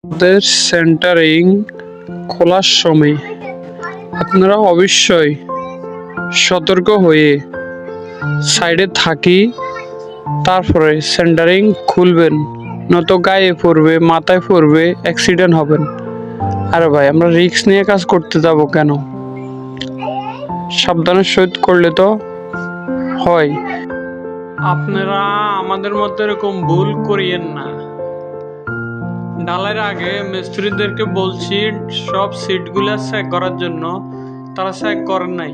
আমাদের সেন্টারিং খোলার সময় আপনারা অবশ্যই সতর্ক হয়ে সাইডে থাকি, তারপরে সেন্টারিং খুলবেন, নয়তো গায়ে পড়বে, মাথায় পড়বে, অ্যাক্সিডেন্ট হবেন। আরে ভাই, আমরা রিস্ক নিয়ে কাজ করতে যাব কেন? সাবধানের সহিত করলে তো হয়। আপনারা আমাদের মধ্যে এরকম ভুল করিয়েন না। ঢালাইয়ের আগে মিস্ত্রিদেরকে বলছি সব সিটগুলো চেক করার জন্য, তারা চেক করেন নাই।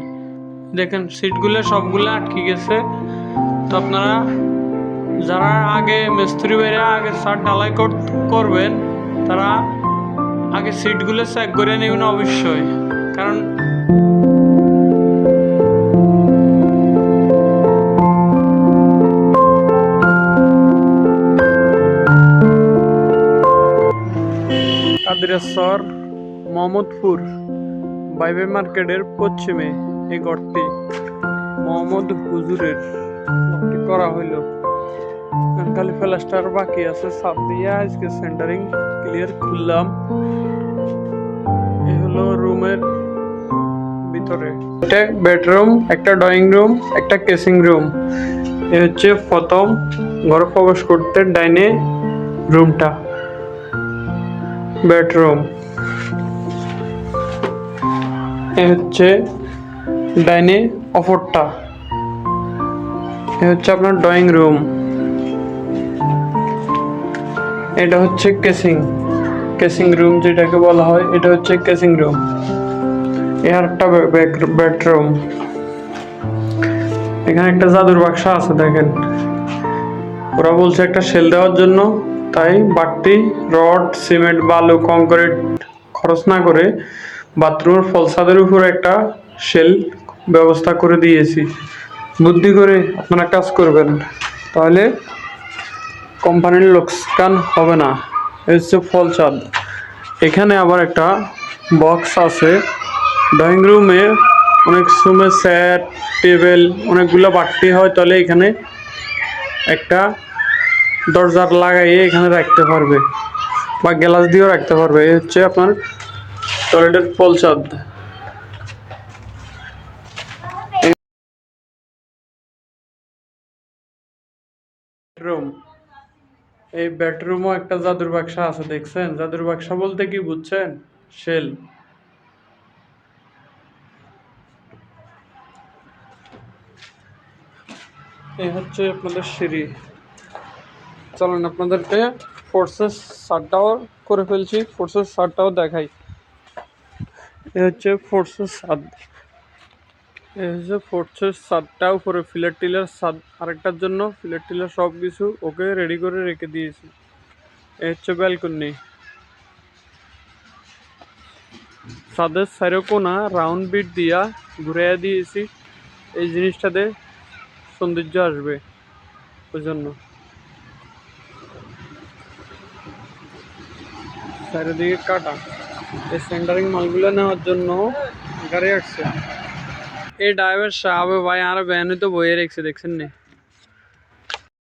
দেখেন সিটগুলো সবগুলো আটকে গেছে। তো আপনারা যারা আগে মিস্ত্রি বেড়ে আগে ছাদ ঢালাই করবেন, তারা আগে সিটগুলো চেক করে নেবেন অবশ্যই। কারণ কাদিরেশ্বর মোহাম্মদপুর বাইবে মার্কেটের পশ্চিমে এই ঘরটি মোহাম্মদ হুজুরের ঘরটি করা হইল। খালি প্লাস্টার বাকি আছে, ছাদ দিয়ে আজকে সেন্টারিং ক্লিয়ার খুললাম। এই হলো রুমের ভিতরে, একটা বেডরুম, একটা ড্রয়িং রুম, একটা কেসিং রুম। এই হচ্ছে প্রথম ঘরে প্রবেশ করতে ডাইনে রুমটা, বেডরুম। এ হচ্ছে ডাইনে অপরটা, এ হচ্ছে আপনার ড্রয়িং রুম। এটা হচ্ছে কেসিং রুম যেটাকে বলা হয়, এটা হচ্ছে কেসিং রুম। এ আর একটা বেডরুম। এখানে একটা জাদুর বাক্স আছে দেখেন, ওরা বলছে একটা সেল দেওয়ার জন্য, তাই বাড়তি রড, সিমেন্ট, বালু, কংক্রিট খরচ না করে বাথরুমের ফলসাদের উপর একটা সেল ব্যবস্থা করে দিয়েছি। বুদ্ধি করে আপনারা কাজ করবেন, তাহলে কোম্পানির লোকসান হবে না। এই হচ্ছে ফলসাদ। এখানে আবার একটা বক্স আছে। ড্রয়িং রুমে অনেক সময় চেয়ার, টেবিল অনেকগুলো বাড়তি হয়, তাহলে এখানে একটা দরজার লাগাইয়ে এখানে রাখতে পারবে বা গ্লাস দিয়েও রাখতে পারবে। এই হচ্ছে আপনার টয়লেটের ফলসাদ। বেডরুম, এই বেডরুমও একটা জাদুর বাক্সা আছে দেখছেন? জাদুর বাক্সা বলতে কি বুঝছেন? শেল। এই হচ্ছে আপনাদের সিঁড়ি। চলেন আপনাদেরকে ফোর্সেস ছাদটাও করে ফেলছি, ফোর্সেস ছাদটাও দেখাই। এই হচ্ছে ফোর্সেস ছাদ। এই হচ্ছে ফোর্সেস ছাদটা, উপরে ফিলার টিলার ছাদ আরেকটার জন্য, ফিলার টিলার সব কিছু ওকে রেডি করে রেখে দিয়েছি। এই হচ্ছে ব্যালকনি। ছাদের চারো কোনা রাউন্ড বিট দিয়া ঘুরাইয়া দিয়েছি, এই জিনিসটাতে সৌন্দর্য আসবে ওই জন্য। চারিদিকে কাটা, এই সেন্টারিং মালগুলো নেওয়ার জন্য গাড়ি আসছে। এই ড্রাইভার সাহেব ভাই আর ভ্যানে তো বইয়ে রেখেছে দেখছেন না?